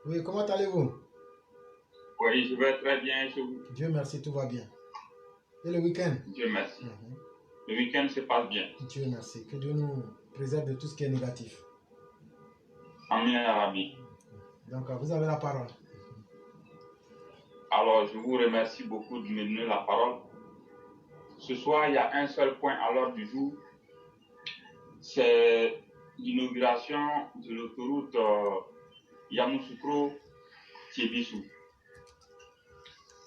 Oui, comment allez-vous? Oui, je vais très bien chez vous. Dieu merci, tout va bien. Et le week-end? Dieu merci. Mhm. Le week-end se passe bien. Dieu merci. Que Dieu nous préserve de tout ce qui est négatif. Amen, Arabi. Donc, vous avez la parole. Alors, je vous remercie beaucoup de me donner la parole. Ce soir, il y a un seul point à l'ordre du jour. C'est l'inauguration de l'autoroute Yamoussoukro-Tiébissou.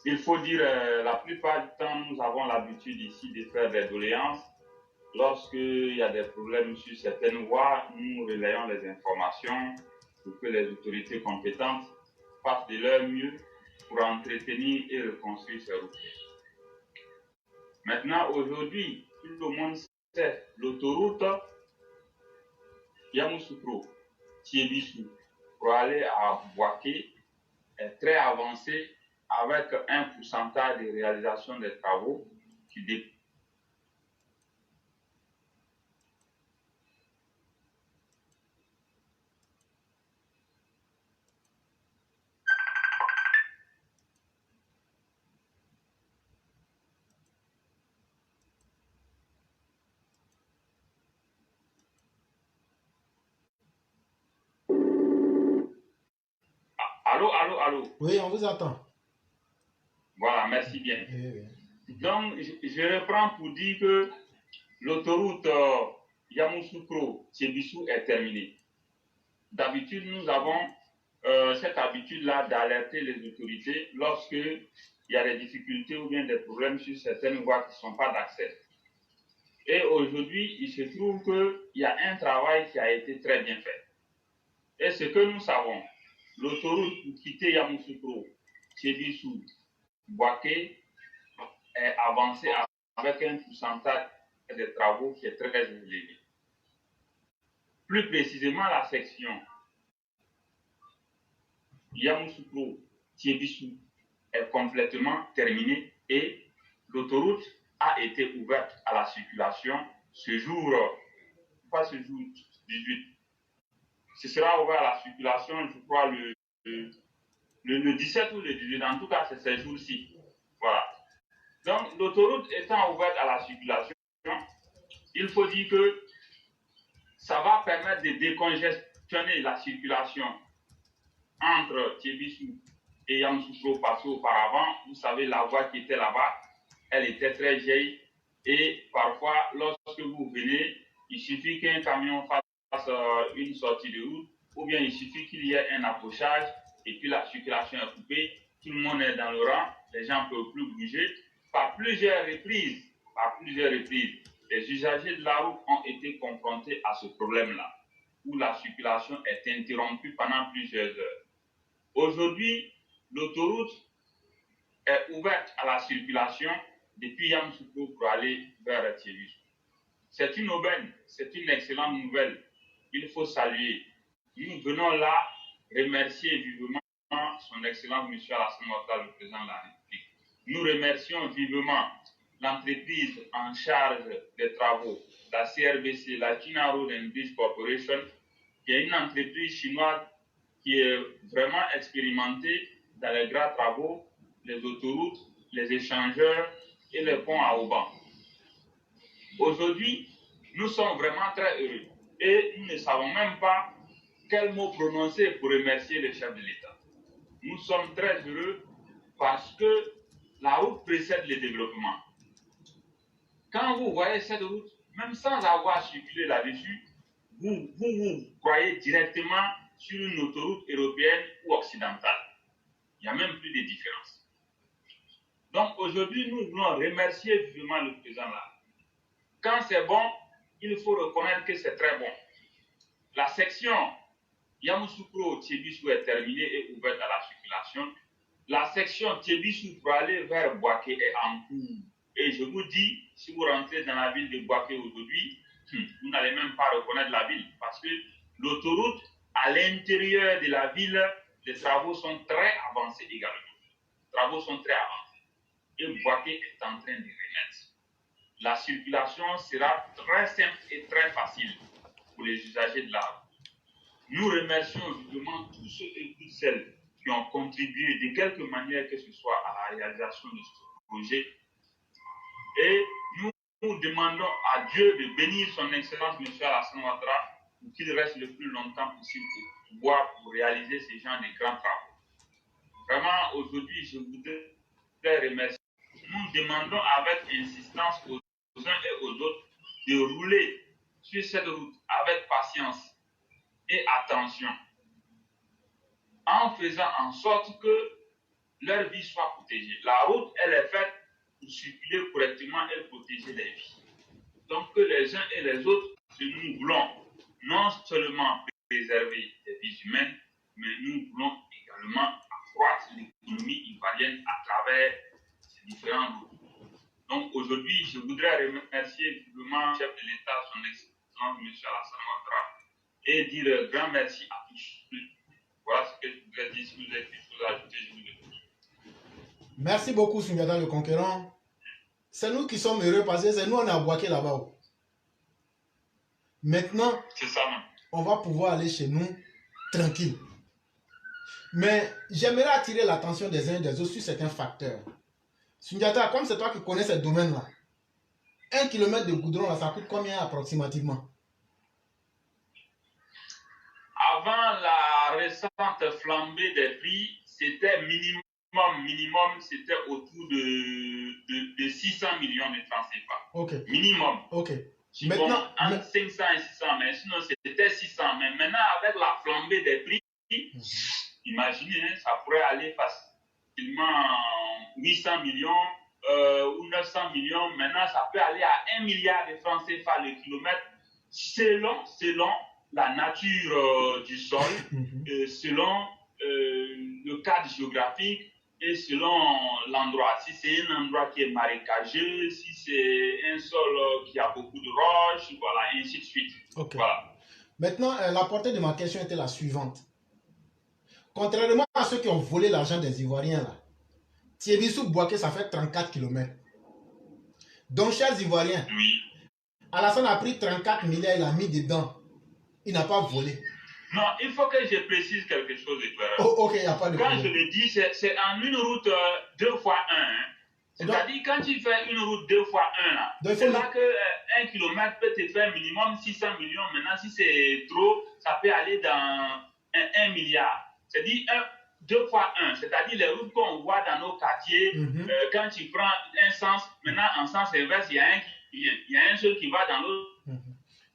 Il faut dire, la plupart du temps, nous avons l'habitude ici de faire des doléances. Lorsqu'il y a des problèmes sur certaines voies, nous relayons les informations pour que les autorités compétentes fassent de leur mieux pour entretenir et reconstruire ces routes. Maintenant, aujourd'hui, tout le monde sait l'autoroute Yamoussoukro-Tiébissou pour aller à Bouaké est très avancée avec un pourcentage de réalisation des travaux qui dépasse. Allô. Oui, on vous attend. Voilà, merci bien. Oui. Donc, je reprends pour dire que l'autoroute Yamoussoukro-Tiébissou est terminée. D'habitude, nous avons cette habitude-là d'alerter les autorités lorsqu'il y a des difficultés ou bien des problèmes sur certaines voies qui ne sont pas d'accès. Et aujourd'hui, il se trouve qu'il y a un travail qui a été très bien fait. Et ce que nous savons, l'autoroute pour quitter Yamoussoukro-Tiébissou, Bouaké, est avancée avec un pourcentage de travaux qui est très élevé. Plus précisément, la section Yamoussoukro-Tiébissou est complètement terminée et l'autoroute a été ouverte à la circulation ce jour, pas ce jour 18. Ce sera ouvert à la circulation, je crois, le 17 ou le 18. En tout cas, c'est ces jours-ci. Voilà. Donc, l'autoroute étant ouverte à la circulation, il faut dire que ça va permettre de décongestionner la circulation entre Tiébissou et Yamoussoukro parce qu'auparavant, vous savez, la voie qui était là-bas, elle était très vieille et parfois, lorsque vous venez, il suffit qu'un camion fasse une sortie de route ou bien il suffit qu'il y ait un approchage et puis la circulation est coupée, tout le monde est dans le rang, les gens ne peuvent plus bouger. Par plusieurs reprises, les usagers de la route ont été confrontés à ce problème-là, où la circulation est interrompue pendant plusieurs heures. Aujourd'hui, l'autoroute est ouverte à la circulation depuis Yamoussoukro pour aller vers Tiébissou. C'est une aubaine, c'est une excellente nouvelle. Il faut saluer. Nous venons là remercier vivement son Excellence M. Alassane Ouattara, le président de la République. Nous remercions vivement l'entreprise en charge des travaux, la CRBC, la China Road and Bridge Corporation, qui est une entreprise chinoise qui est vraiment expérimentée dans les grands travaux, les autoroutes, les échangeurs et les ponts à haut banc. Aujourd'hui, nous sommes vraiment très heureux et nous ne savons même pas quel mot prononcer pour remercier le chef de l'État. Nous sommes très heureux parce que la route précède le développement. Quand vous voyez cette route, même sans avoir circulé là-dessus, vous croyez directement sur une autoroute européenne ou occidentale. Il n'y a même plus de différence. Donc aujourd'hui, nous voulons remercier vivement le président là. Quand c'est bon, il faut reconnaître que c'est très bon. La section Yamoussoukro-Tiébissou est terminée et ouverte à la circulation. La section Tiébissou pour aller vers Bouaké est en cours. Et je vous dis, si vous rentrez dans la ville de Bouaké aujourd'hui, vous n'allez même pas reconnaître la ville parce que l'autoroute, à l'intérieur de la ville, les travaux sont très avancés également. Les travaux sont très avancés. Et Bouaké est en train de remettre. La circulation sera très simple et très facile pour les usagers de la route. Nous remercions vivement tous ceux et toutes celles qui ont contribué de quelque manière que ce soit à la réalisation de ce projet. Et nous demandons à Dieu de bénir son Excellence M. Alassane Ouattara pour qu'il reste le plus longtemps possible pour réaliser ce genre de grands travaux. Vraiment, aujourd'hui, je voudrais remercier. Nous demandons avec insistance aux uns et aux autres de rouler sur cette route avec patience et attention, en faisant en sorte que leur vie soit protégée. La route, elle est faite pour circuler correctement et protéger les vies. Donc que les uns et les autres, nous voulons non seulement préserver les vies humaines, mais nous voulons également accroître l'économie ivoirienne à travers ces différentes routes. Donc aujourd'hui, je voudrais remercier vivement le chef de l'État, son Excellence M. Alassane Ouattara, et dire un grand merci à tous. Voilà ce que je voudrais dire. Si vous avez quelque chose à ajouter, je vous écoute. Merci beaucoup, Sundiata le Conquérant. C'est nous qui sommes heureux parce que c'est nous, on a boaké là-bas. Maintenant, on va pouvoir aller chez nous tranquille. Mais j'aimerais attirer l'attention des uns et des autres sur certains facteurs. Sundiata, comme c'est toi qui connais ce domaine-là, 1 kilomètre de goudron, là, ça coûte combien approximativement? Avant la récente flambée des prix, c'était minimum, c'était autour de 600 millions de francs CFA. Ok. Minimum. Ok. Maintenant, entre 500 et 600, mais sinon c'était 600. Mais maintenant, avec la flambée des prix, imaginez, hein, ça pourrait aller facilement 800 millions ou 900 millions. Maintenant, ça peut aller à 1 milliard de francs CFA le kilomètre selon la nature du sol, selon le cadre géographique et selon l'endroit. Si c'est un endroit qui est marécageux, si c'est un sol qui a beaucoup de roches, voilà, et ainsi de suite. Okay. Voilà. Maintenant, la portée de ma question était la suivante. Contrairement à ceux qui ont volé l'argent des Ivoiriens, là, Thiébissou Bouaké, ça fait 34 km. Donc, chers Ivoiriens, oui. Alassane a pris 34 milliards, il a mis dedans. Il n'a pas volé. Non, il faut que je précise quelque chose. Oh, ok, il n'y a pas de Quand problème. je le dis, c'est en une route 2 fois 1. Hein. C'est-à-dire, quand tu fais une route 2 fois 1, c'est là que 1 km peut te faire minimum 600 millions. Maintenant, si c'est trop, ça peut aller dans 1 milliard. C'est-à-dire 2 fois 1. C'est-à-dire les routes qu'on voit dans nos quartiers, quand tu prends un sens, maintenant en sens inverse, il y a un qui vient. Il y a un seul qui va dans l'autre.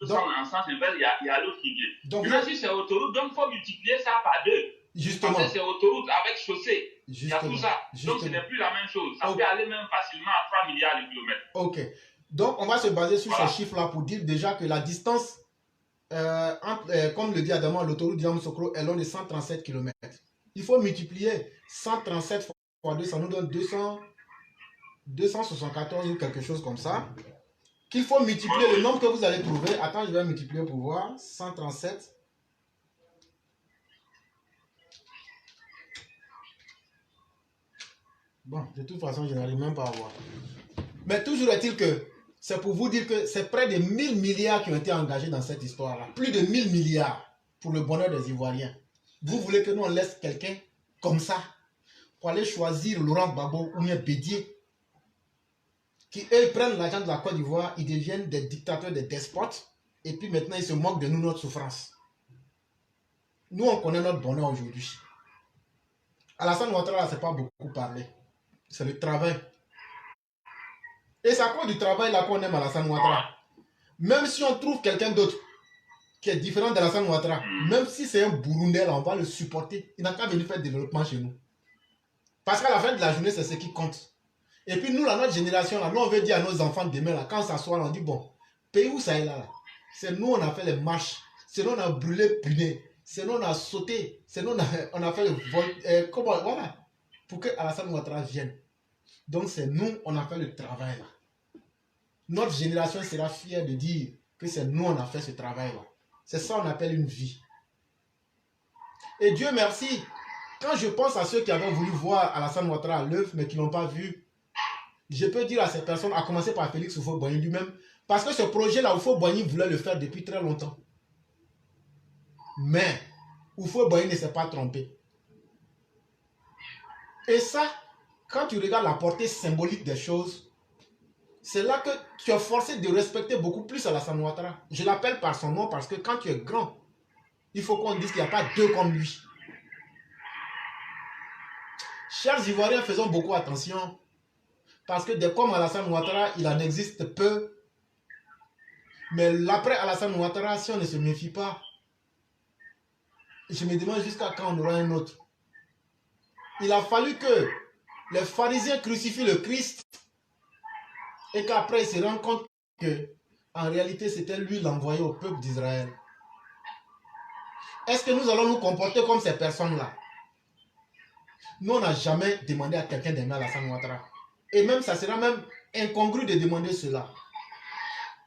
En sens inverse, il y a l'autre qui vient. Donc, maintenant, si c'est autoroute, donc il faut multiplier ça par 2. Justement. Parce que c'est autoroute avec chaussée. Justement. Il y a tout ça. Justement. Donc ce n'est plus la même chose. Ça peut aller même facilement à 3 milliards de kilomètres. Ok. Donc on va se baser sur ces chiffres-là pour dire déjà que la distance, comme le dit Adama, l'autoroute Diamou-Sokro est longue de 137 km. Il faut multiplier 137 fois 2, ça nous donne 274 ou quelque chose comme ça. Qu'il faut multiplier le nombre que vous allez trouver. Attends, je vais multiplier pour voir. 137. Bon, de toute façon, je n'arrive même pas à voir. Mais toujours est-il que c'est pour vous dire que c'est près de 1000 milliards qui ont été engagés dans cette histoire-là. Plus de 1000 milliards pour le bonheur des Ivoiriens. Vous voulez que nous, on laisse quelqu'un comme ça pour aller choisir Laurent Gbagbo ou bien Bédier, qui eux prennent l'argent de la Côte d'Ivoire, ils deviennent des dictateurs, des despotes, et puis maintenant ils se moquent de nous, notre souffrance. Nous, on connaît notre bonheur aujourd'hui. Alassane Ouattara, c'est pas beaucoup parlé. C'est le travail. Et c'est à cause du travail là qu'on aime Alassane Ouattara. Même si on trouve quelqu'un d'autre qui est différent d'Alassane Ouattara, même si c'est un Burundais, là, on va le supporter. Il n'a qu'à venir faire le développement chez nous. Parce qu'à la fin de la journée, c'est ce qui compte. Et puis nous, là, notre génération, là, nous, on veut dire à nos enfants demain, là, quand on s'assoit, on dit, bon, pays où ça est là, c'est nous, on a fait les marches, c'est nous, on a brûlé Puné, c'est nous, on a sauté, c'est nous, on a fait le vol, comment, voilà, pour que Alassane Ouattara vienne. Donc c'est nous, on a fait le travail là. Notre génération sera fière de dire que c'est nous, on a fait ce travail là. C'est ça on appelle une vie. Et Dieu merci, quand je pense à ceux qui avaient voulu voir Alassane Ouattara à l'œuvre, mais qui ne l'ont pas vu, je peux dire à ces personnes, à commencer par Félix Houphouët-Boigny lui-même, parce que ce projet-là, Houphouët-Boigny voulait le faire depuis très longtemps. Mais, Houphouët-Boigny ne s'est pas trompé. Et ça, quand tu regardes la portée symbolique des choses, c'est là que tu es forcé de respecter beaucoup plus Alassane Ouattara. Je l'appelle par son nom parce que quand tu es grand, il faut qu'on dise qu'il n'y a pas deux comme lui. Chers Ivoiriens, faisons beaucoup attention. Parce que des comme Alassane Ouattara, il en existe peu. Mais l'après Alassane Ouattara, si on ne se méfie pas, je me demande jusqu'à quand on aura un autre. Il a fallu que les pharisiens crucifient le Christ et qu'après ils se rendent compte que en réalité c'était lui l'envoyé au peuple d'Israël. Est-ce que nous allons nous comporter comme ces personnes-là? Nous, on n'a jamais demandé à quelqu'un d'aimer Alassane Ouattara. Et même, ça sera même incongru de demander cela.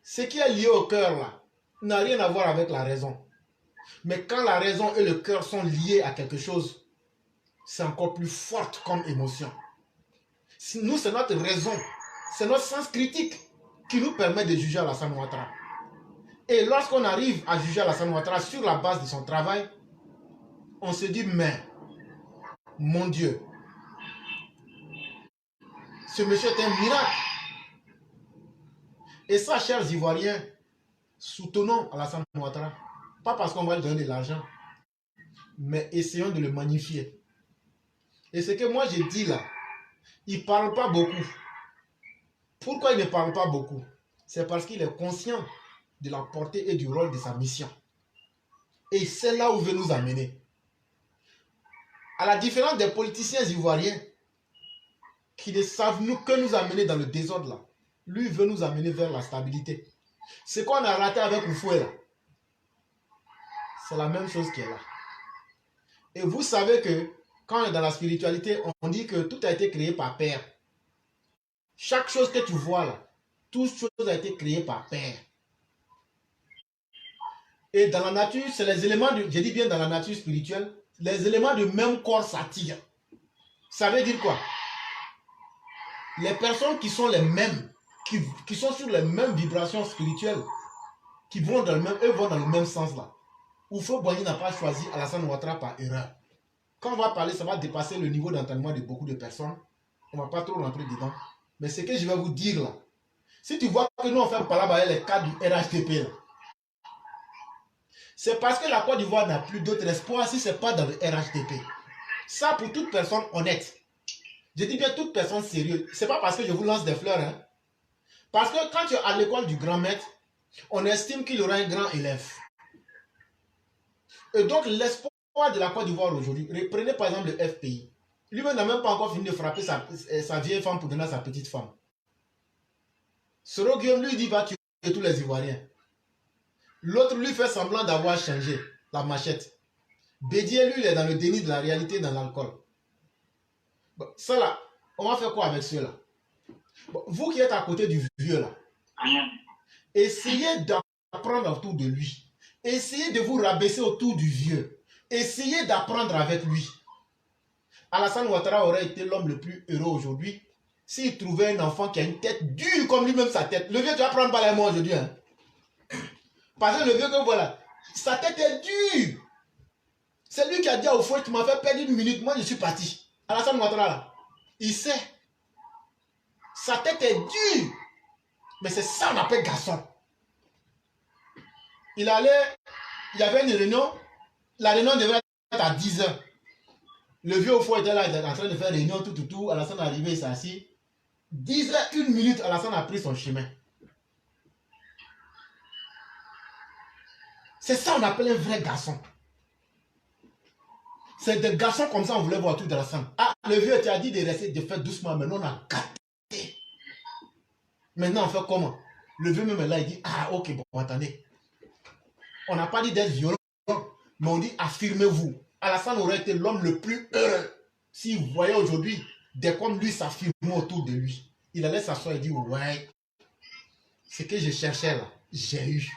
Ce qui est lié au cœur, là, n'a rien à voir avec la raison. Mais quand la raison et le cœur sont liés à quelque chose, c'est encore plus forte comme émotion. Nous, c'est notre raison, c'est notre sens critique qui nous permet de juger Alassane Ouattara. Et lorsqu'on arrive à juger Alassane Ouattara sur la base de son travail, on se dit, mais, mon Dieu, ce monsieur est un miracle. Et ça, chers Ivoiriens, soutenons Alassane Ouattara. Pas parce qu'on va lui donner de l'argent, mais essayons de le magnifier. Et ce que moi je dis là, il ne parle pas beaucoup. Pourquoi il ne parle pas beaucoup? C'est parce qu'il est conscient de la portée et du rôle de sa mission. Et c'est là où il veut nous amener. À la différence des politiciens ivoiriens qui ne savent que nous amener dans le désordre là, lui veut nous amener vers la stabilité. Ce qu'on a raté avec Houphouët là, c'est la même chose qui est là. Et vous savez que quand on est dans la spiritualité, on dit que tout a été créé par Père. Chaque chose que tu vois là, toute chose a été créée par Père. Et dans la nature, c'est les éléments, je dis bien dans la nature spirituelle, les éléments du même corps s'attirent. Ça veut dire quoi? Les personnes qui sont les mêmes, qui sont sur les mêmes vibrations spirituelles, qui vont dans le même, eux vont dans le même sens là. Houphouët-Boigny n'a pas choisi Alassane Ouattara par erreur. Quand on va parler, ça va dépasser le niveau d'entendement de beaucoup de personnes. On ne va pas trop rentrer dedans. Mais ce que je vais vous dire là, si tu vois que nous on fait par là les cas du RHDP là, c'est parce que la Côte d'Ivoire n'a plus d'autre espoir si ce n'est pas dans le RHDP. Ça pour toute personne honnête. Je dis bien toute personne sérieuse. Ce n'est pas parce que je vous lance des fleurs. Hein. Parce que quand tu es à l'école du grand maître, on estime qu'il y aura un grand élève. Et donc l'espoir de la Côte d'Ivoire aujourd'hui, prenez par exemple le FPI. Lui-même n'a même pas encore fini de frapper sa vieille femme pour donner à sa petite femme. Soro Guillaume lui dit va tuer tous les Ivoiriens. L'autre lui fait semblant d'avoir changé la machette. Bédier lui il est dans le déni de la réalité dans l'alcool. Bon, ça là, on va faire quoi avec ceux-là? Bon, vous qui êtes à côté du vieux là, essayez d'apprendre autour de lui. Essayez de vous rabaisser autour du vieux. Essayez d'apprendre avec lui. Alassane Ouattara aurait été l'homme le plus heureux aujourd'hui s'il trouvait un enfant qui a une tête dure comme lui-même sa tête. Le vieux, tu vas prendre par la main aujourd'hui. Hein? Parce que le vieux que voilà, sa tête est dure. C'est lui qui a dit à Houphouët, tu m'as fait perdre une minute, moi je suis parti. Alassane Ouattara là, il sait. Sa tête est dure. Mais c'est ça qu'on appelle garçon. Il y avait une réunion, la réunion devait être à 10 h. Le vieux Houphouët était là, il était en train de faire réunion, tout. Alassane est arrivé, il s'est assis. 10 h, 1 minute, Alassane a pris son chemin. C'est ça qu'on appelle un vrai garçon. C'est des garçons comme ça, on voulait voir tout de Alassane. Ah, le vieux, tu as dit de rester, de faire doucement, mais nous on a gâté. Maintenant, on fait comment? Le vieux même est là, il dit, ah ok, bon, attendez. On n'a pas dit d'être violent, mais on dit affirmez-vous. Alassane aurait été l'homme le plus heureux s'il voyait aujourd'hui des comme lui s'affirmer autour de lui. Il allait s'asseoir et dire ouais, ce que je cherchais là, j'ai eu.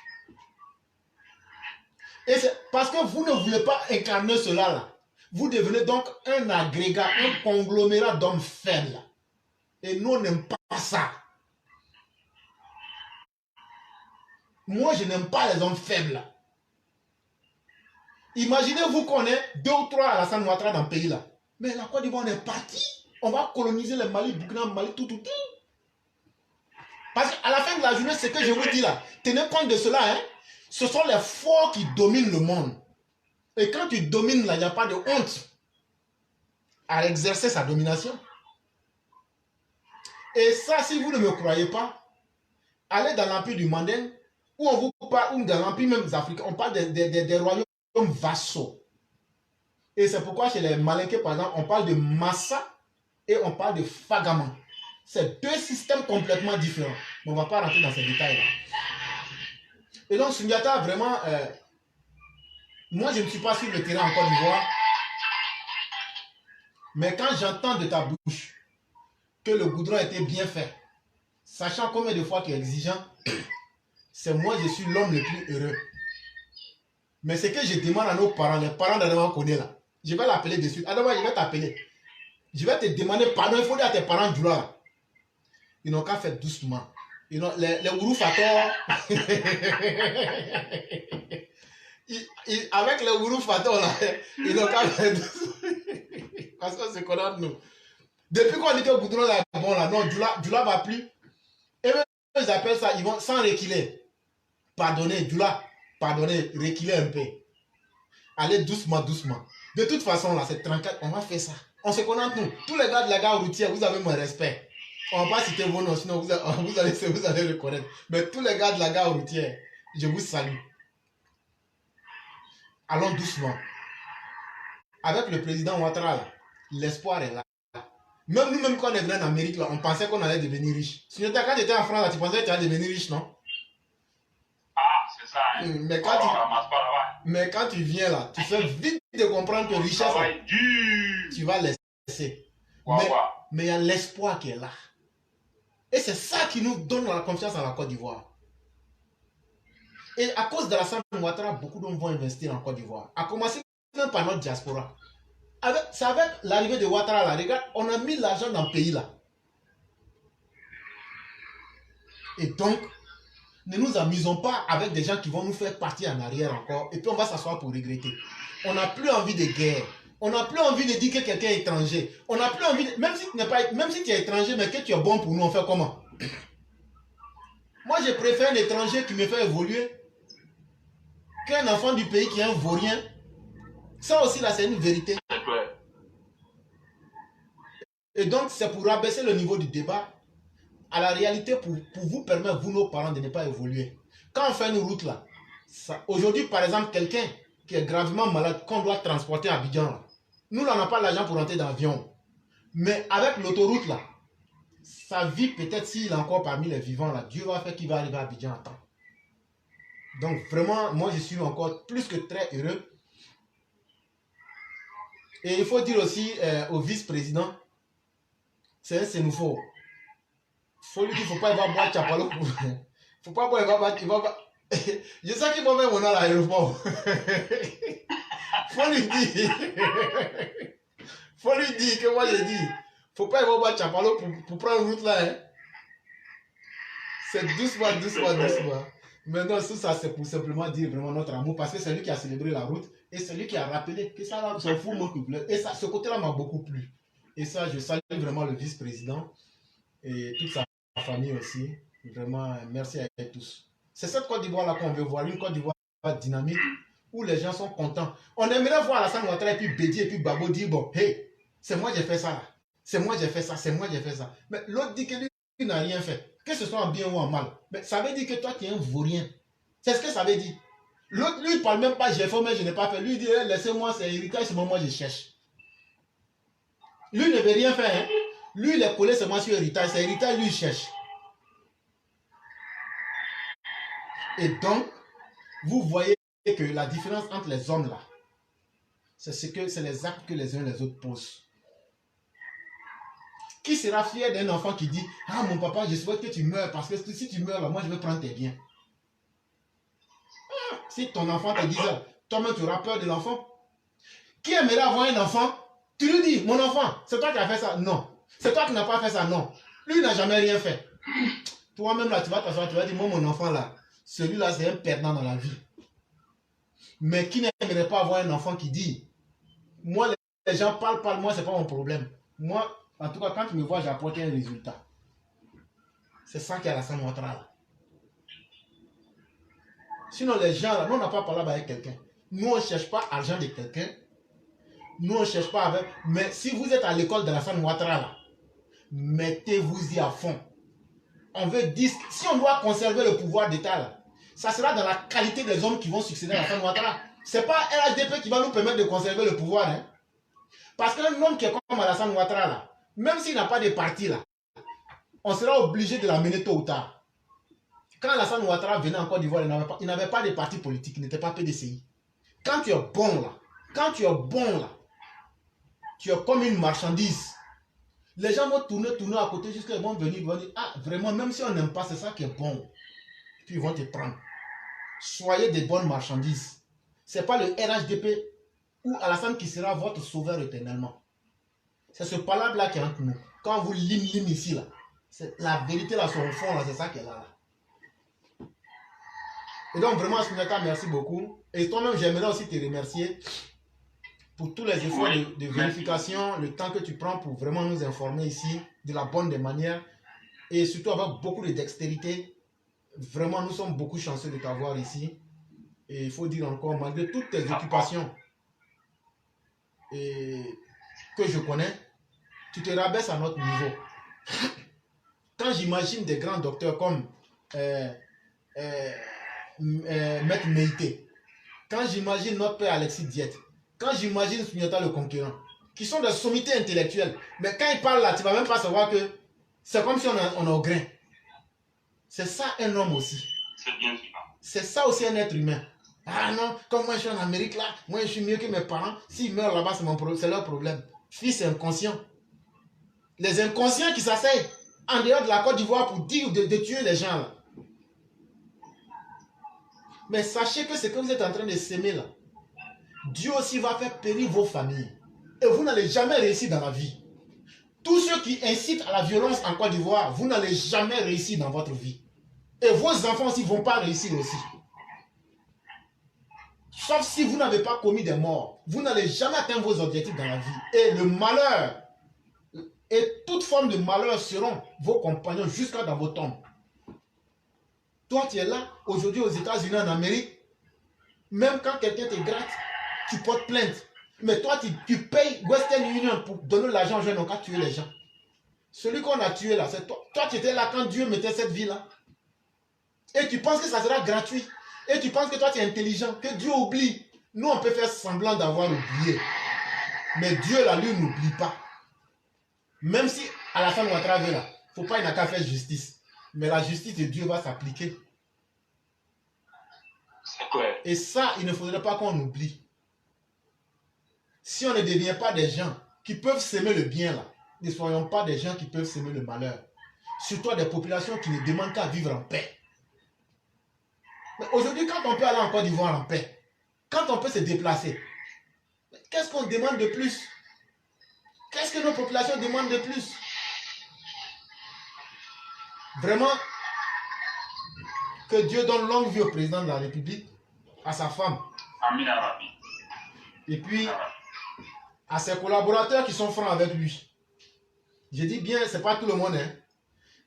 Et c'est parce que vous ne voulez pas incarner cela là. Vous devenez donc un agrégat, un conglomérat d'hommes faibles. Et nous, on n'aime pas ça. Moi, je n'aime pas les hommes faibles. Imaginez-vous qu'on est 2 ou 3 Alassane Ouattara dans le pays là. Mais la Côte d'Ivoire, on est parti. On va coloniser le Mali, Burkina, Mali, tout. Parce qu'à la fin de la journée, ce que je vous dis là, tenez compte de cela, hein. Ce sont les forts qui dominent le monde. Et quand tu domines là, il n'y a pas de honte à exercer sa domination. Et ça, si vous ne me croyez pas, allez dans l'empire du Manding, où on vous parle, ou dans l'empire même des Africains, on parle des royaumes vassaux. Et c'est pourquoi chez les Malinké, par exemple, on parle de Massa et on parle de Fagama. C'est 2 systèmes complètement différents. Mais on ne va pas rentrer dans ces détails-là. Et donc, Sundiata, vraiment, moi, je ne suis pas sur le terrain en Côte d'Ivoire. Mais quand j'entends de ta bouche que le goudron était bien fait, sachant combien de fois tu es exigeant, c'est moi, je suis l'homme le plus heureux. Mais ce que je demande à nos parents, les parents d'Adama connaissent là, je vais l'appeler de suite. Adama, je vais t'appeler. Je vais te demander pardon, il faut dire à tes parents du là. Ils n'ont qu'à faire doucement. Les Ouroufator, avec les Ouroufator là, ils n'ont qu'à faire doucement. Parce qu'on se connaît nous. Depuis qu'on était au goudron là, bon là, non, Djoula va plus. Et même ils appellent ça, ils vont sans reculer. Pardonnez, Djoula, pardonnez, reculer un peu. Allez doucement. De toute façon là, c'est tranquille, on va faire ça. On se connaît nous. Tous les gars de la gare routière, vous avez mon respect. On ne va pas citer vos noms, sinon vous allez reconnaître. Mais tous les gars de la gare routière, je vous salue. Allons doucement. Avec le président Ouattara, l'espoir est là. Même nous-mêmes, quand on est venu en Amérique, là, on pensait qu'on allait devenir riche. Si quand tu étais en France, là, tu pensais que tu allais devenir riche, non? Ah, c'est ça. Hein. Mais quand tu viens là, tu fais vite de comprendre que richesse, tu vas laisser. Mais il y a l'espoir qui est là. Et c'est ça qui nous donne la confiance en la Côte d'Ivoire. Et à cause de Alassane Ouattara, beaucoup d'hommes vont investir en Côte d'Ivoire. À commencer même par notre diaspora. C'est avec l'arrivée de Ouattara, là, regarde, on a mis l'argent dans le pays là. Et donc, ne nous amusons pas avec des gens qui vont nous faire partir en arrière encore. Et puis on va s'asseoir pour regretter. On n'a plus envie de guerre. On n'a plus envie de dire que quelqu'un est étranger. On n'a plus envie de, même si tu es étranger, mais que tu es bon pour nous, on fait comment? Moi, je préfère un étranger qui me fait évoluer qu'un enfant du pays qui est un vaurien. Ça aussi, là, c'est une vérité. Et donc, c'est pour abaisser le niveau du débat à la réalité, pour vous permettre, vous, nos parents, de ne pas évoluer. Quand on fait une route, là, aujourd'hui, par exemple, quelqu'un qui est gravement malade, qu'on doit transporter à Abidjan, nous, là, on n'a pas l'argent pour rentrer dans l'avion. Mais avec l'autoroute, là, sa vie, peut-être s'il est encore parmi les vivants, là, Dieu va faire qu'il va arriver à Abidjan à temps. Donc, vraiment, moi, je suis encore plus que très heureux. Et il faut dire aussi au vice-président, c'est un sénoufo. Il faut lui dire, il ne faut pas y boire Tchapalo. Il ne faut pas boire, il va. Je sais qu'il va mettre mon nom à l'aéroport. Faut lui dire que moi je dis, faut pas y voir Tchapalo pour prendre une route là. Hein. C'est doucement. Maintenant, tout ça, c'est pour simplement dire vraiment notre amour, parce que c'est lui qui a célébré la route et c'est lui qui a rappelé que ça là, s'en fout, moi qui pleure. Et ça, ce côté-là m'a beaucoup plu. Et ça, je salue vraiment le vice-président et toute sa famille aussi. Vraiment, merci à tous. C'est cette Côte d'Ivoire là qu'on veut voir, une Côte d'Ivoire dynamique où les gens sont contents. On aimerait voir Alassane Ouattara et puis Bédi et puis Babo dire bon, hey, c'est moi qui ai fait ça là. C'est moi qui ai fait ça, c'est moi qui ai fait ça. Mais l'autre dit que lui n'a rien fait. Que ce soit en bien ou en mal. Mais ça veut dire que toi, tu es un vaurien. C'est ce que ça veut dire. L'autre, lui, il ne parle même pas, j'ai fait, mais je n'ai pas fait. Lui, il dit, laissez-moi, c'est héritage, c'est moi, je cherche. Lui ne veut rien faire. Hein. Lui, il est collé seulement sur héritage. C'est héritage, lui, il cherche. Et donc, vous voyez que la différence entre les hommes là, c'est les actes que les uns et les autres posent. Qui sera fier d'un enfant qui dit « Ah, mon papa, je souhaite que tu meurs parce que si tu meurs, là, moi, je vais prendre tes biens. » Si ton enfant te dit ça, toi-même, tu auras peur de l'enfant. Qui aimerait avoir un enfant? Tu lui dis « Mon enfant, c'est toi qui as fait ça? » Non. C'est toi qui n'as pas fait ça? Non. Lui, il n'a jamais rien fait. Toi-même, là, tu vas t'asseoir, tu vas dire « Moi, mon enfant, là, celui-là, c'est un perdant dans la vie. » Mais qui n'aimerait pas avoir un enfant qui dit, moi, les gens parlent, moi, c'est pas mon problème. Moi, en tout cas, quand tu me vois, j'ai apporté un résultat. C'est ça qui est Alassane Ouattara là. Sinon, les gens là, nous, on n'a pas parlé avec quelqu'un. Nous, on ne cherche pas argent de quelqu'un. Nous, on ne cherche pas avec. Mais si vous êtes à l'école d'Alassane Ouattara là, mettez-vous-y à fond. On veut dire, si on doit conserver le pouvoir d'État là, ça sera dans la qualité des hommes qui vont succéder à Alassane Ouattara. Ce n'est pas LHDP qui va nous permettre de conserver le pouvoir. Hein. Parce qu'un homme qui est comme Alassane Ouattara là, même s'il n'a pas de parti là, on sera obligé de l'amener tôt ou tard. Quand Alassane Ouattara venait en Côte d'Ivoire, il n'avait pas de parti politique, il n'était pas PDCI. Quand tu es bon là, tu es comme une marchandise. Les gens vont tourner à côté jusqu'à ils vont venir, ils vont dire, ah vraiment, même si on n'aime pas, c'est ça qui est bon. Puis ils vont te prendre. Soyez des bonnes marchandises. Ce n'est pas le RHDP ou Alassane qui sera votre sauveur éternellement. C'est ce palabre-là qui est entre nous. Quand vous lim ici, là, la vérité là sur le fond, là, c'est ça qui est là. Et donc vraiment, Sunjata, merci beaucoup. Et toi-même, j'aimerais aussi te remercier pour tous les efforts de vérification, le temps que tu prends pour vraiment nous informer ici de la bonne des manières et surtout avec beaucoup de dextérité. Vraiment, nous sommes beaucoup chanceux de t'avoir ici. Et il faut dire encore, malgré toutes tes occupations et que je connais, tu te rabaisses à notre niveau. Quand j'imagine des grands docteurs comme Maître Meïté, quand j'imagine notre père Alexis Diet, quand j'imagine Sunjata le Conquérant, qui sont des sommités intellectuelles, mais quand ils parlent là, tu ne vas même pas savoir que c'est comme si on est au grain. C'est ça un homme aussi. C'est bien sûr. C'est ça aussi un être humain. Ah non, comme moi je suis en Amérique là, moi je suis mieux que mes parents. S'ils meurent là-bas, c'est leur problème. Fils inconscient. Les inconscients qui s'asseyent en dehors de la Côte d'Ivoire pour dire de tuer les gens là. Mais sachez que ce que vous êtes en train de s'aimer là, Dieu aussi va faire périr vos familles. Et vous n'allez jamais réussir dans la vie. Tous ceux qui incitent à la violence en Côte d'Ivoire, vous n'allez jamais réussir dans votre vie. Et vos enfants aussi ne vont pas réussir aussi. Sauf si vous n'avez pas commis des morts. Vous n'allez jamais atteindre vos objectifs dans la vie. Et le malheur, et toute forme de malheur seront vos compagnons jusqu'à dans vos tombes. Toi, tu es là, aujourd'hui aux États-Unis, en Amérique. Même quand quelqu'un te gratte, tu portes plainte. Mais toi, tu payes Western Union pour donner l'argent aux jeunes en cas de tuer les gens. Celui qu'on a tué là, c'est toi. Toi, tu étais là quand Dieu mettait cette vie là. Et tu penses que ça sera gratuit. Et tu penses que toi, tu es intelligent, que Dieu oublie. Nous, on peut faire semblant d'avoir oublié. Mais Dieu, là, lui, n'oublie pas. Même si Alassane Ouattara veut là, il ne faut pas, il n'a qu'à faire justice. Mais la justice de Dieu va s'appliquer. C'est clair. Et ça, il ne faudrait pas qu'on oublie. Si on ne devient pas des gens qui peuvent s'aimer le bien là, ne soyons pas des gens qui peuvent s'aimer le malheur. Surtout des populations qui ne demandent qu'à vivre en paix. Mais aujourd'hui, quand on peut aller en Côte d'Ivoire en paix, quand on peut se déplacer, qu'est-ce qu'on demande de plus? Qu'est-ce que nos populations demandent de plus? Vraiment, que Dieu donne longue vie au président de la République, à sa femme. Amin Arabi. Et puis, à ses collaborateurs qui sont francs avec lui. Je dis bien, ce n'est pas tout le monde, hein.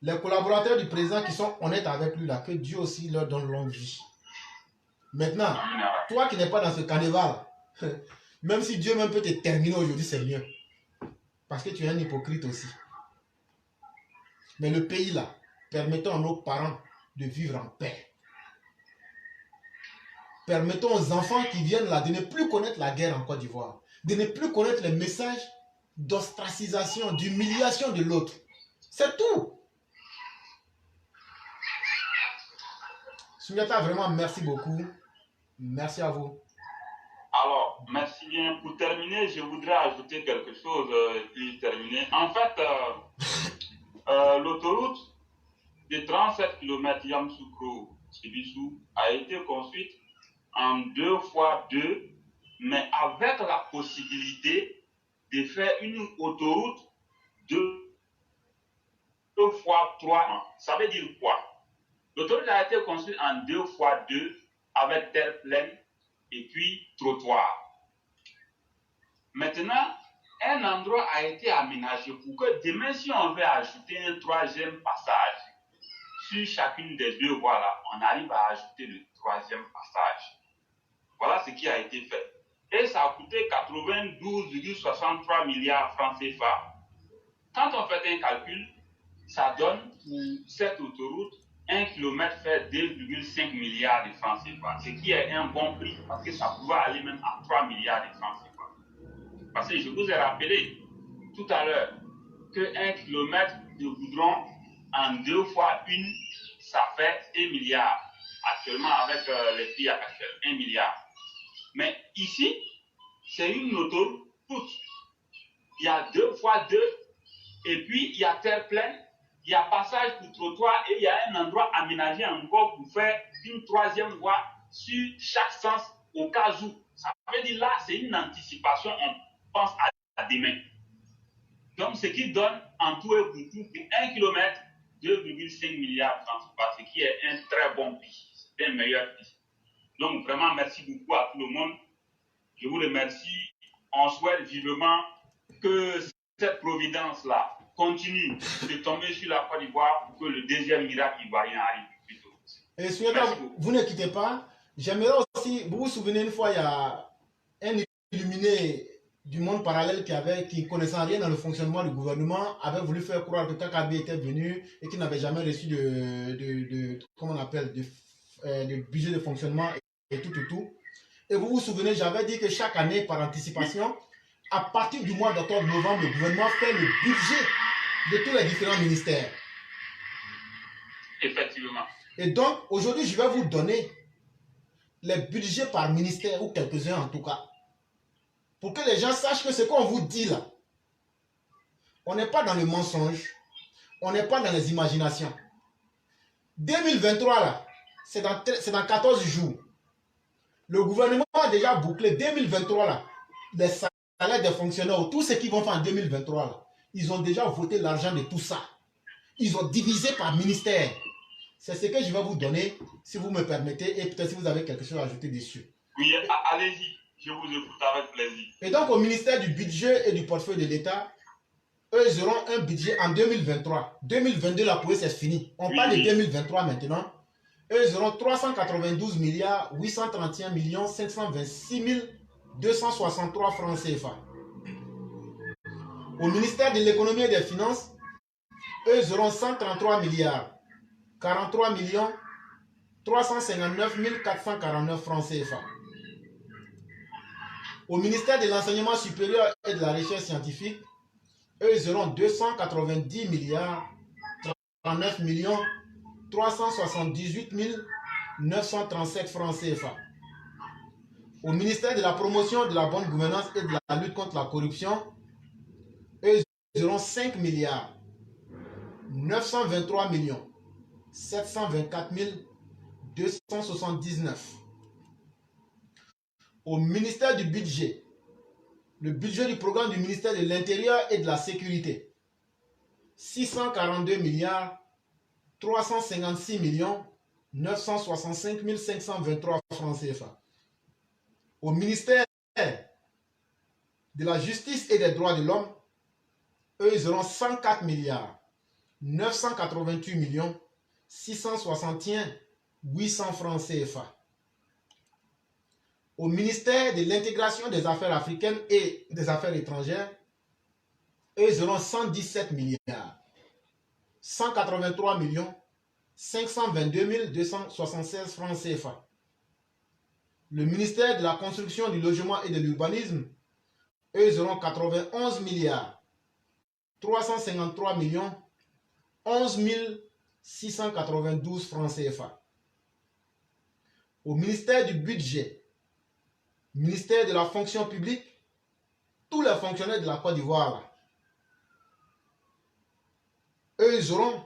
Les collaborateurs du président qui sont honnêtes avec lui, là, que Dieu aussi leur donne longue vie. Maintenant, toi qui n'es pas dans ce carnaval, même si Dieu même peut te terminer aujourd'hui, c'est mieux. Parce que tu es un hypocrite aussi. Mais le pays là, permettons à nos parents de vivre en paix. Permettons aux enfants qui viennent là de ne plus connaître la guerre en Côte d'Ivoire, de ne plus connaître les messages d'ostracisation, d'humiliation de l'autre. C'est tout. Sunjata, vraiment, merci beaucoup. Merci à vous. Alors, merci bien. Pour terminer, je voudrais ajouter quelque chose puis terminer. En fait, l'autoroute de 37 km Yamoussoukro-Sébissou a été construite en 2x2, mais avec la possibilité de faire une autoroute de 2x3. Ça veut dire quoi? L'autoroute a été construite en 2x2 avec terre pleine et puis trottoir. Maintenant, un endroit a été aménagé pour que demain, si on veut ajouter un troisième passage sur chacune des deux voies là, on arrive à ajouter le troisième passage. Voilà ce qui a été fait. Et ça a coûté 92,63 milliards francs CFA. Quand on fait un calcul, ça donne pour cette autoroute 1 km fait 2,5 milliards de francs CFA, ce qui est un bon prix parce que ça pouvait aller même à 3 milliards de francs CFA. Parce que je vous ai rappelé tout à l'heure que 1 km de goudron en 2 fois 1, ça fait 1 milliard. Actuellement, avec les prix actuels, 1 milliard. Mais ici, c'est une autoroute. Il y a 2 fois 2, et puis il y a terre pleine, il y a passage pour trottoir et il y a un endroit aménagé encore pour faire une troisième voie sur chaque sens au cas où. Ça veut dire là, c'est une anticipation, on pense à demain. Donc, ce qui donne en tout et pour tout, pour 1 km, 2,5 milliards de francs CFA, ce qui est un très bon prix. C'est un meilleur prix. Donc, vraiment, merci beaucoup à tout le monde. Je vous remercie. On souhaite vivement que cette providence-là continue de tomber sur la Côte d'Ivoire pour que le deuxième miracle ivoirien arrive plus tôt. Et vous ne quittez pas. J'aimerais aussi, vous vous souvenez une fois, il y a un illuminé du monde parallèle qui ne connaissait rien dans le fonctionnement du gouvernement, avait voulu faire croire que Kakabi était venu et qu'il n'avait jamais reçu comment on appelle, de budget de fonctionnement et tout. Et vous vous souvenez, j'avais dit que chaque année, par anticipation, à partir du mois d'octobre-novembre, le gouvernement fait le budget de tous les différents ministères. Effectivement. Et donc, aujourd'hui, je vais vous donner les budgets par ministère, ou quelques-uns en tout cas, pour que les gens sachent que ce qu'on vous dit là, on n'est pas dans le mensonge, on n'est pas dans les imaginations. 2023 là, c'est dans 14 jours. Le gouvernement a déjà bouclé 2023 là, les salaires des fonctionnaires, tout ce qu'ils vont faire en 2023 là, ils ont déjà voté l'argent de tout ça. Ils ont divisé par ministère. C'est ce que je vais vous donner, si vous me permettez, et peut-être si vous avez quelque chose à ajouter dessus. Oui, allez-y, je vous écoute avec plaisir. Et donc, au ministère du budget et du portefeuille de l'État, eux, ils auront un budget en 2023. 2022, la police, c'est fini. On parle de 2023 maintenant. Eux, ils auront 392 milliards 831 millions 526 263 francs CFA. Au ministère de l'économie et des finances, eux, ils auront 133 milliards 43 millions 359 449 francs CFA. Au ministère de l'enseignement supérieur et de la recherche scientifique, eux, ils auront 290 milliards 39 millions 378 937 francs CFA. Au ministère de la promotion de la bonne gouvernance et de la lutte contre la corruption, eux, ils auront 5 milliards 923 millions 724 279. Au ministère du budget, le budget du programme du ministère de l'Intérieur et de la Sécurité, 642 milliards 356 millions 965 523 francs CFA. Au ministère de la Justice et des Droits de l'Homme, eux, ils auront 104 milliards 988 millions 661 800 francs CFA. Au ministère de l'intégration des affaires africaines et des affaires étrangères, eux, ils auront 117 milliards 183 millions 522 276 francs CFA. Le ministère de la construction, du logement et de l'urbanisme, eux, ils auront 91 milliards 353 millions 11 692 francs CFA. Au ministère du budget, ministère de la fonction publique, tous les fonctionnaires de la Côte d'Ivoire, eux, ils auront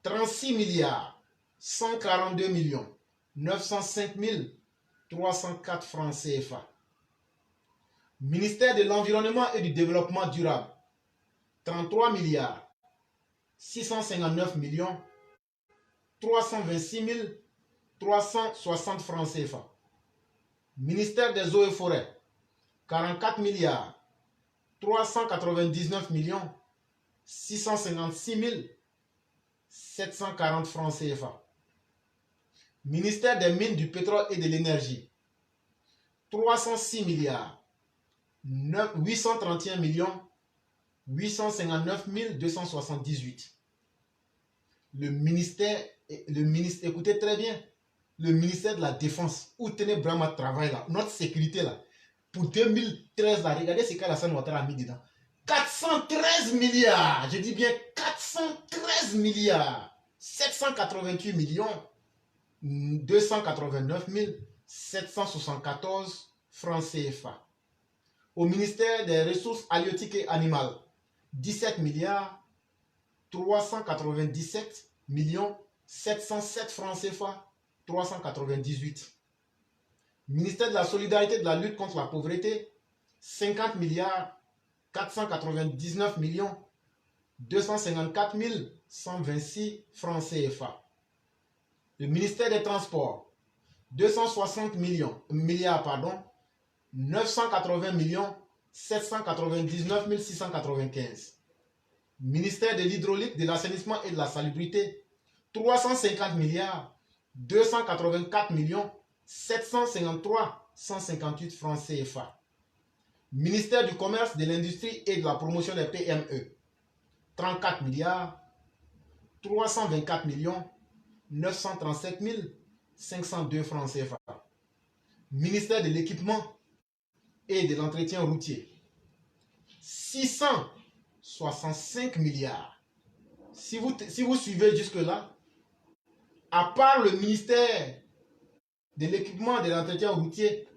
36 milliards 142 millions 905 304 francs CFA. Ministère de l'environnement et du développement durable, 33 milliards 659 millions 326 360 francs CFA. Ministère des eaux et forêts, 44 milliards 399 millions 656 740 francs CFA. Ministère des mines, du pétrole et de l'énergie, 306 milliards 831 millions 859 278. Le ministère, écoutez très bien, le ministère de la Défense, où tenez Brahma travail là, notre sécurité là, pour 2013 là, regardez ce qu'Alassane Ouattara a mis dedans. 413 milliards, je dis bien 413 milliards, 788 millions 289 774 francs CFA. Au ministère des Ressources halieutiques et animales, 17 milliards 397 millions 707 francs CFA 398. Ministère de la Solidarité et de la lutte contre la pauvreté, 50 milliards 499 millions 254 126 francs CFA. Le ministère des Transports, 260 milliards 980 millions 799 695. Ministère de l'Hydraulique, de l'Assainissement et de la Salubrité, 350 milliards 284 millions 753 158 francs CFA. Ministère du Commerce, de l'Industrie et de la Promotion des PME, 34 milliards 324 millions 937 502 francs CFA. Ministère de l'Équipement et de l'Entretien routier, 665 milliards. Si vous suivez jusque-là, à part le ministère de l'Équipement et de l'Entretien routier,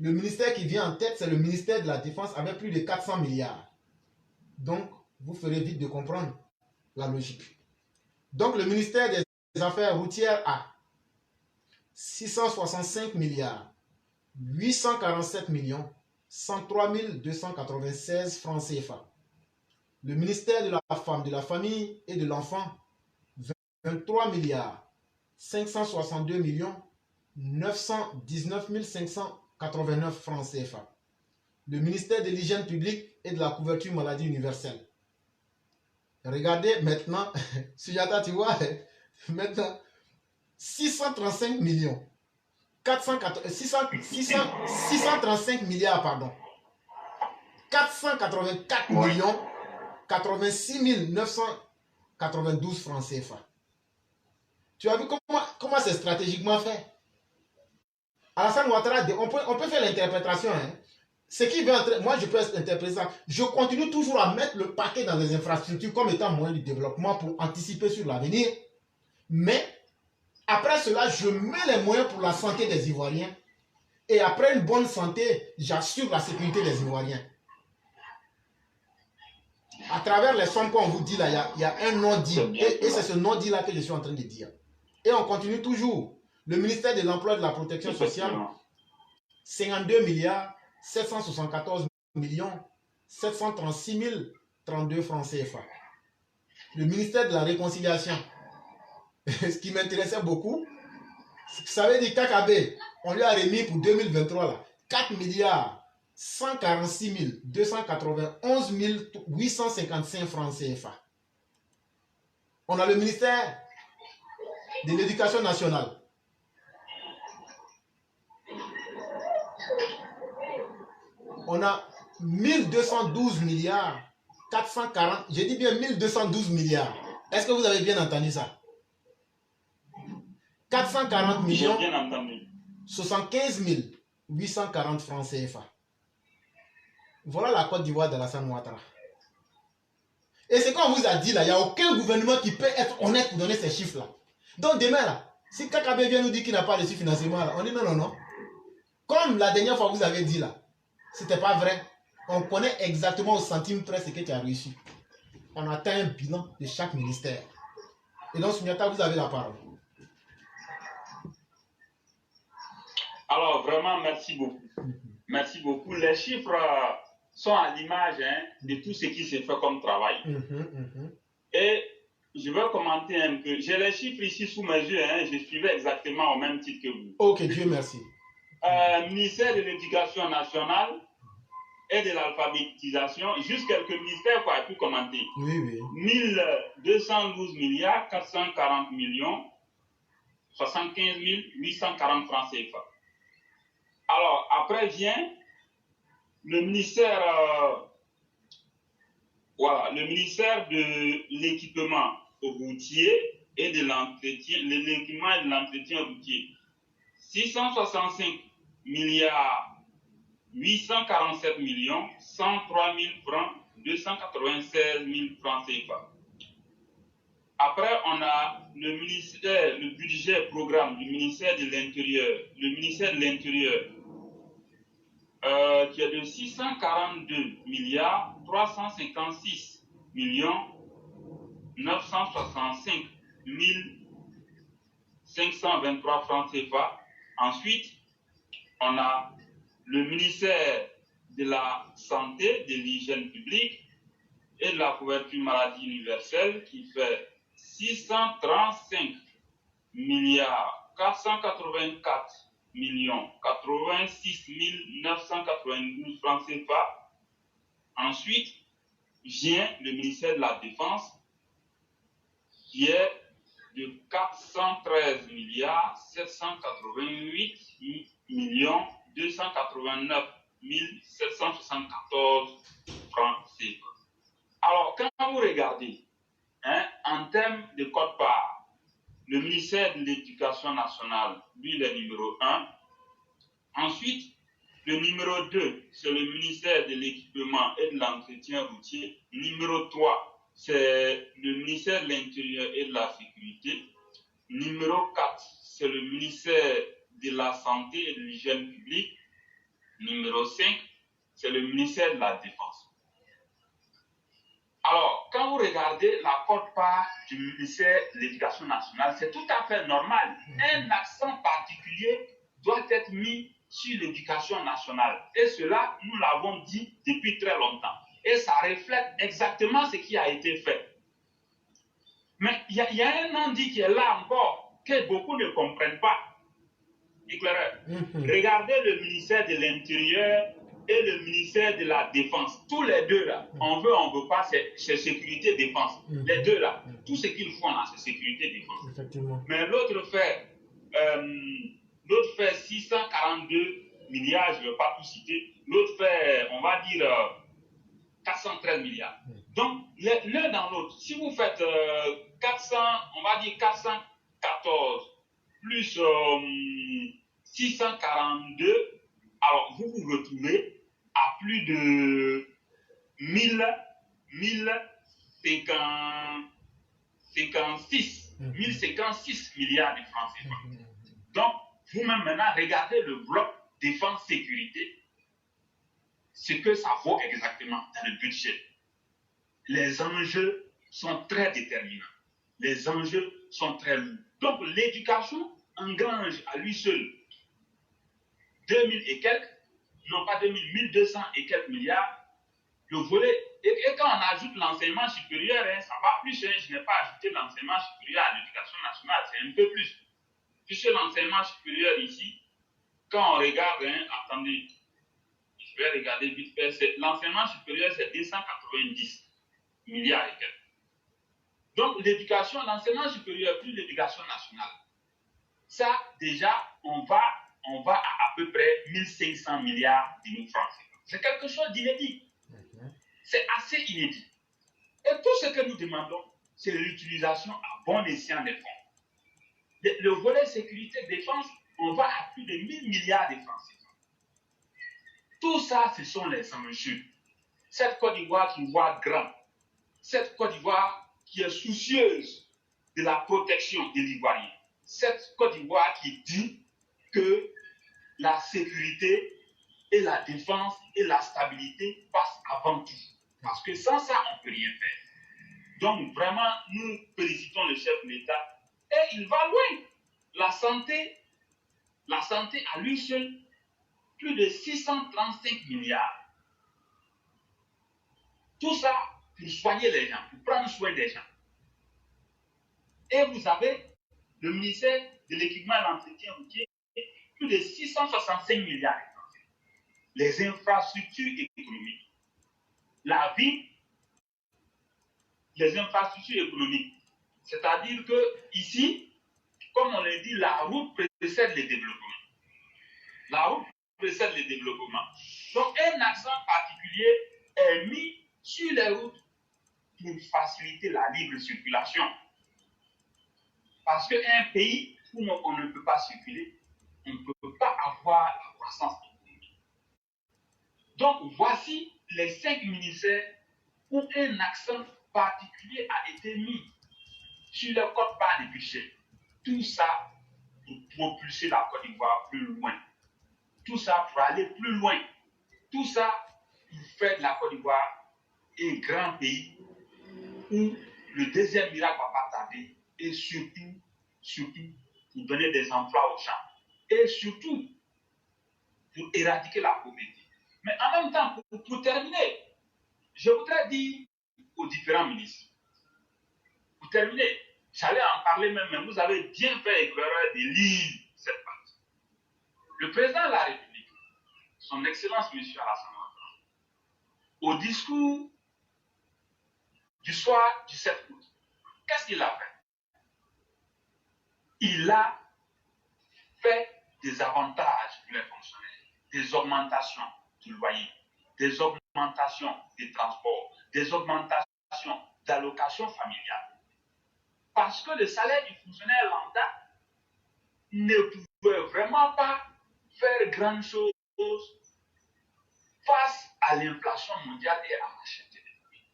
le ministère qui vient en tête, c'est le ministère de la Défense avec plus de 400 milliards. Donc, vous ferez vite de comprendre la logique. Donc, le ministère des Affaires routières a 665 milliards 847 millions 103 296 francs CFA. Le ministère de la Femme, de la Famille et de l'Enfant, 23 milliards 562 millions 919 589 francs CFA. Le ministère de l'Hygiène publique et de la couverture maladie universelle. Regardez maintenant, Sujata, tu vois, maintenant, 635 millions, 635 milliards, pardon, 484 millions, 86 992 francs CFA. Tu as vu comment c'est stratégiquement fait? Alassane Ouattara, on peut faire l'interprétation. Hein. Ce qui veut entrer, moi je peux interpréter ça. Je continue toujours à mettre le paquet dans les infrastructures comme étant moyen de développement pour anticiper sur l'avenir. Mais après cela, je mets les moyens pour la santé des Ivoiriens. Et après une bonne santé, j'assure la sécurité des Ivoiriens. À travers les sommes qu'on vous dit là, il y a un non-dit. Et c'est ce non-dit là que je suis en train de dire. Et on continue toujours. Le ministère de l'Emploi et de la Protection sociale, 52 milliards 774 millions 736 032 francs CFA. Le ministère de la Réconciliation, ce qui m'intéressait beaucoup, ça veut dire KKB, on lui a remis pour 2023 là, 4 milliards 146 291 855 francs CFA. On a le ministère de l'Éducation nationale. On a 1212 milliards 440, j'ai dit bien 1212 milliards. Est-ce que vous avez bien entendu ça? 440 millions 75 840 francs CFA. Voilà la Côte d'Ivoire d'Alassane Ouattara. Et c'est qu'on vous a dit là, il n'y a aucun gouvernement qui peut être honnête pour donner ces chiffres là. Donc demain là, si KKB vient nous dire qu'il n'a pas reçu financement là, on dit non, non, non. Comme la dernière fois vous avez dit là, c'était pas vrai. On connaît exactement au centime près ce que tu as reçu. On atteint un bilan de chaque ministère. Et donc, Sunyata, vous avez la parole. Alors, vraiment, merci beaucoup. Merci beaucoup. Les chiffres sont à l'image de tout ce qui s'est fait comme travail. Et je vais commenter un peu. J'ai les chiffres ici sous mes yeux. Je suivais exactement au même titre que vous. Ok, Dieu merci. Ministère de l'Éducation nationale et de l'alphabétisation, juste quelques ministères qu'on a pu commenter. Oui, oui. 1212 milliards 440 millions 75 840 francs CFA. Alors, après vient le ministère, le ministère de l'équipement routier et de l'entretien, l'équipement et de l'entretien routier. 665 milliards 847 millions 103 000 francs 296 000 francs CFA. Après, on a le budget programme du ministère de l'Intérieur. Le ministère de l'Intérieur qui est de 642 milliards 356 millions 965 523 francs CFA. Ensuite, on a le ministère de la Santé, de l'Hygiène publique et de la couverture maladie universelle qui fait 635 milliards 484 millions 86 992 francs CFA. Ensuite, vient le ministère de la Défense qui est de 413 milliards 788 millions 289 774 francs CFA. Alors, quand vous regardez, en termes de quote-part, le ministère de l'Éducation nationale, lui, il est numéro 1. Ensuite, le numéro 2, c'est le ministère de l'Équipement et de l'Entretien routier. Numéro 3, c'est le ministère de l'Intérieur et de la Sécurité. Numéro 4, c'est le ministère de la Santé et de l'Hygiène publique. Numéro 5, c'est le ministère de la Défense. Alors, quand vous regardez la quote-part du ministère de l'Éducation nationale, c'est tout à fait normal. Un accent particulier doit être mis sur l'éducation nationale. Et cela, nous l'avons dit depuis très longtemps. Et ça reflète exactement ce qui a été fait. Mais il y a un non-dit qui est là encore, que beaucoup ne comprennent pas. Éclaireur. Regardez le ministère de l'Intérieur et le ministère de la Défense. Tous les deux là, on veut pas, c'est sécurité défense. Les deux là, tout ce qu'ils font là, c'est sécurité défense. Effectivement. Mais l'autre fait 642 milliards, je ne vais pas tout citer. L'autre fait, on va dire, 413 milliards. Donc, l'un dans l'autre, si vous faites 400, on va dire 414 plus 642, alors vous vous retrouvez à plus de 1056 milliards de francs CFA. Donc, vous-même maintenant, regardez le bloc défense-sécurité, ce que ça vaut exactement dans le budget. Les enjeux sont très déterminants. Les enjeux sont très lourds. Donc, l'éducation engrange à lui seul 2000 et quelques, non pas 2000, 1200 et quelques milliards. Le volet, et quand on ajoute l'enseignement supérieur, ça va plus. Je n'ai pas ajouté l'enseignement supérieur à l'éducation nationale, c'est un peu plus. Puisque l'enseignement supérieur ici, quand on regarde, attendez, je vais regarder vite fait, l'enseignement supérieur c'est 290 milliards et quelques. Donc l'éducation, l'enseignement supérieur plus l'éducation nationale, ça déjà, on va à peu près 1500 milliards de francs. C'est quelque chose d'inédit. C'est assez inédit. Et tout ce que nous demandons, c'est l'utilisation à bon escient des fonds. Le volet sécurité défense, on va à plus de 1000 milliards de francs. Tout ça, ce sont les enjeux. Cette Côte d'Ivoire qui voit grand, cette Côte d'Ivoire qui est soucieuse de la protection de l'Ivoirien, cette Côte d'Ivoire qui dit que la sécurité et la défense et la stabilité passent avant tout. Parce que sans ça, on ne peut rien faire. Donc vraiment, nous félicitons le chef de l'État et il va loin. La santé à lui seul, plus de 635 milliards. Tout ça pour soigner les gens, pour prendre soin des gens. Et vous avez le ministère de l'équipement et de l'entretien routier plus de 665 milliards étrangers. Les infrastructures économiques, la vie, les infrastructures économiques. C'est-à-dire que ici, comme on le dit, la route précède le développement. La route précède le développement. Donc, un accent particulier est mis sur les routes pour faciliter la libre circulation. Parce qu'un pays où on ne peut pas circuler, on ne peut pas avoir la croissance économique. Donc, voici les 5 ministères où un accent particulier a été mis sur le code-part des budgets. Tout ça pour propulser la Côte d'Ivoire plus loin. Tout ça pour aller plus loin. Tout ça pour faire de la Côte d'Ivoire un grand pays où le deuxième miracle va pas tarder et surtout pour donner des emplois aux gens et surtout pour éradiquer la pauvreté. Mais en même temps, pour terminer, je voudrais dire aux différents ministres, pour terminer, j'allais en parler même, mais vous avez bien fait l'erreur de lire cette partie. Le président de la République, son Excellence M. Alassane Ouattara, au discours du soir du 7 août, qu'est-ce qu'il a fait? Il a fait des avantages pour les fonctionnaires, des augmentations du loyer, des augmentations des transports, des augmentations d'allocations familiales. Parce que le salaire du fonctionnaire lambda ne pouvait vraiment pas faire grand chose face à l'inflation mondiale et à la cherté des produits.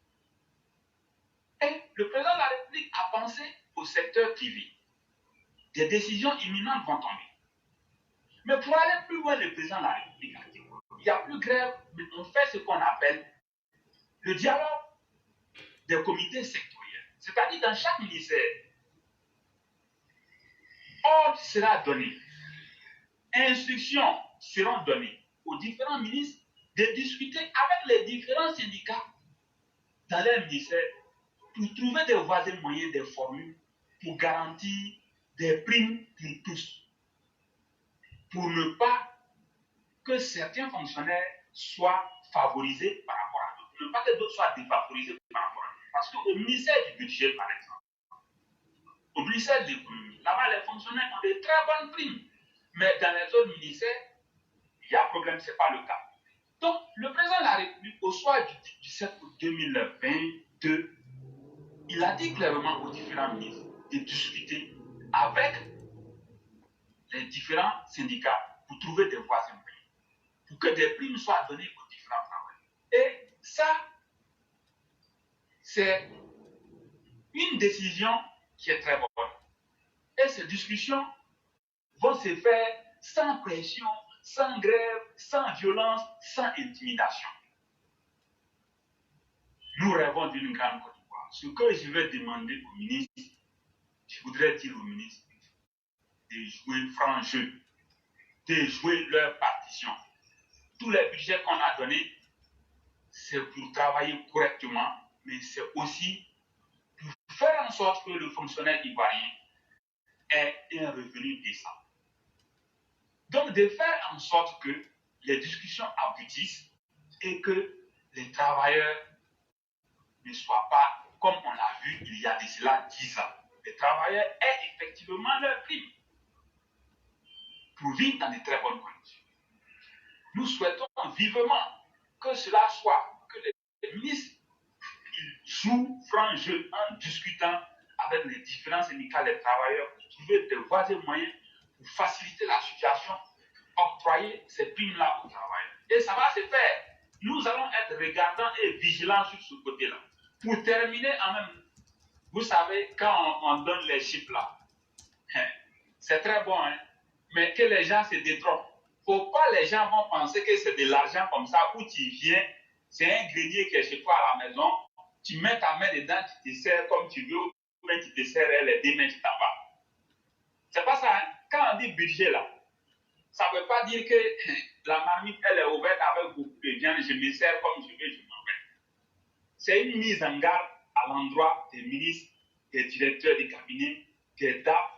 Et le président de la République a pensé au secteur privé. Des décisions imminentes vont tomber. Mais pour aller plus loin, le président de la République a dit il n'y a plus grève, mais on fait ce qu'on appelle le dialogue des comités sectoriels. C'est-à-dire dans chaque ministère, ordre sera donné, instructions seront données aux différents ministres de discuter avec les différents syndicats dans leur ministère pour trouver des voies et moyens, des formules pour garantir des primes pour tous. Pour ne pas que certains fonctionnaires soient favorisés par rapport à d'autres. Ne pas que d'autres soient défavorisés par rapport à d'autres. Parce qu'au ministère du budget, par exemple, au ministère de l'économie, là-bas, les fonctionnaires ont de très bonnes primes. Mais dans les autres ministères, il y a un problème, ce n'est pas le cas. Donc, le président de la République, au soir du 7 août 2022, il a dit clairement aux différents ministres de discuter avec les différents syndicats pour trouver des voies et moyens, pour que des primes soient données aux différents travailleurs. Et ça, c'est une décision qui est très bonne. Et ces discussions vont se faire sans pression, sans grève, sans violence, sans intimidation. Nous rêvons d'une grande Côte d'Ivoire. Ce que je vais demander aux ministres, je voudrais dire aux ministres de jouer franc jeu, de jouer leur partition. Tous les budgets qu'on a donnés, c'est pour travailler correctement, mais c'est aussi pour faire en sorte que le fonctionnaire ivoirien ait un revenu décent. Donc, de faire en sorte que les discussions aboutissent et que les travailleurs ne soient pas, comme on l'a vu il y a de cela 10 ans, les travailleurs aient effectivement leur prime pour vivre dans de très bonnes conditions. Nous souhaitons vivement que cela soit, que les ministres jouent franc jeu en discutant avec les différents syndicats des travailleurs pour trouver des voies et moyens pour faciliter la situation, octroyer ces primes-là aux travailleurs. Et ça va se faire. Nous allons être regardants et vigilants sur ce côté-là. Pour terminer, en même, vous savez, quand on donne les chiffres là, c'est très bon, hein, mais que les gens se détrompent. Faut pas les gens vont penser que c'est de l'argent comme ça où tu viens, c'est un grenier qui est chez toi à la maison, tu mets ta main dedans, tu te sers comme tu veux, ou même tu te sers les deux mains, tu t'en vas. C'est pas ça, hein? Quand on dit budget là, ça ne veut pas dire que la marmite elle est ouverte avec beaucoup de viande, je me sers comme je veux, je m'en vais. C'est une mise en garde à l'endroit des ministres, des directeurs des cabinets, des DAF,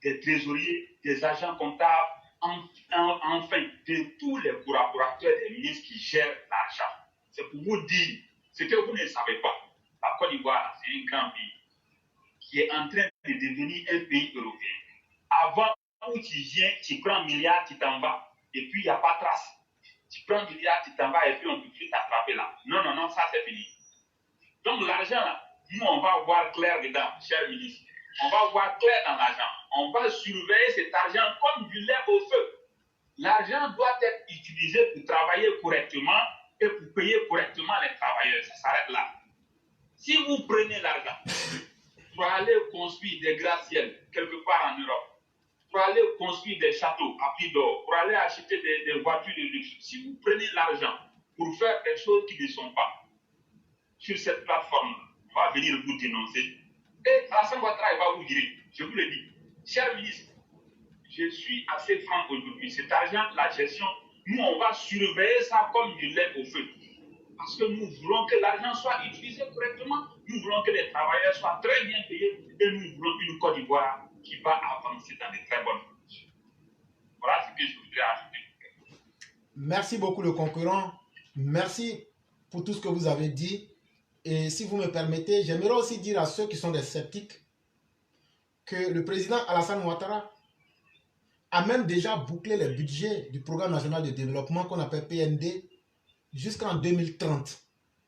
des trésoriers, des agents comptables, enfin de tous les collaborateurs des ministres qui gèrent l'argent. C'est pour vous dire ce que vous ne savez pas. La Côte d'Ivoire, c'est un grand pays qui est en train de devenir un pays européen. Avant où tu viens, tu prends un milliard, tu t'en vas, et puis il n'y a pas de trace. Tu prends un milliard, tu t'en vas, et puis on ne peut plus t'attraper là. Non, non, non, ça c'est fini. Donc l'argent là, nous on va voir clair dedans, cher ministre. On va voir clair dans l'argent. On va surveiller cet argent comme du lait au feu. L'argent doit être utilisé pour travailler correctement et pour payer correctement les travailleurs. Ça s'arrête là. Si vous prenez l'argent pour aller construire des gratte-ciels quelque part en Europe, pour aller construire des châteaux à prix d'or, pour aller acheter des voitures de luxe, si vous prenez l'argent pour faire des choses qui ne sont pas sur cette plateforme, on va venir vous dénoncer. Et Alassane Ouattara va vous dire, je vous le dis, cher ministre, je suis assez franc aujourd'hui. Cet argent, la gestion, nous, on va surveiller ça comme du lait au feu. Parce que nous voulons que l'argent soit utilisé correctement. Nous voulons que les travailleurs soient très bien payés. Et nous voulons une Côte d'Ivoire qui va avancer dans de très bonnes conditions. Voilà ce que je voudrais ajouter. Merci beaucoup, le concurrent. Merci pour tout ce que vous avez dit. Et si vous me permettez, j'aimerais aussi dire à ceux qui sont des sceptiques que le président Alassane Ouattara a même déjà bouclé les budgets du Programme national de développement qu'on appelle PND jusqu'en 2030.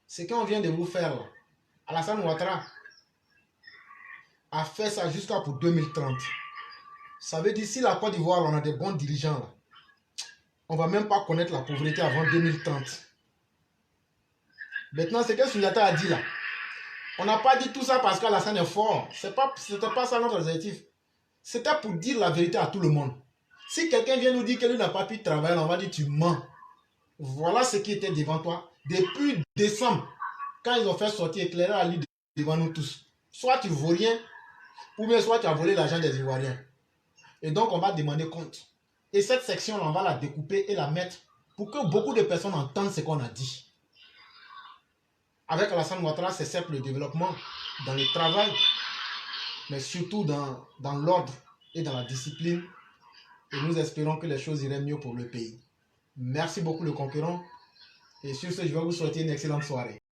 Ce qu'on vient de vous faire là, Alassane Ouattara a fait ça jusqu'à pour 2030. Ça veut dire si la Côte d'Ivoire, on a des bons dirigeants là, on ne va même pas connaître la pauvreté avant 2030. Maintenant, ce que Sundiata a dit là, on n'a pas dit tout ça parce qu'Alassane est fort. C'était pas ça notre objectif. C'était pour dire la vérité à tout le monde. Si quelqu'un vient nous dire que lui n'a pas pu travailler, on va dire tu mens. Voilà ce qui était devant toi. Depuis décembre, quand ils ont fait sortir éclairer à lui devant nous tous. Soit tu ne vaux rien, ou bien soit tu as volé l'argent des Ivoiriens. Et donc on va demander compte. Et cette section-là, on va la découper et la mettre pour que beaucoup de personnes entendent ce qu'on a dit. Avec Alassane Ouattara, c'est certes le développement dans le travail, mais surtout dans l'ordre et dans la discipline. Et nous espérons que les choses iraient mieux pour le pays. Merci beaucoup, le concurrent. Et sur ce, je vais vous souhaiter une excellente soirée.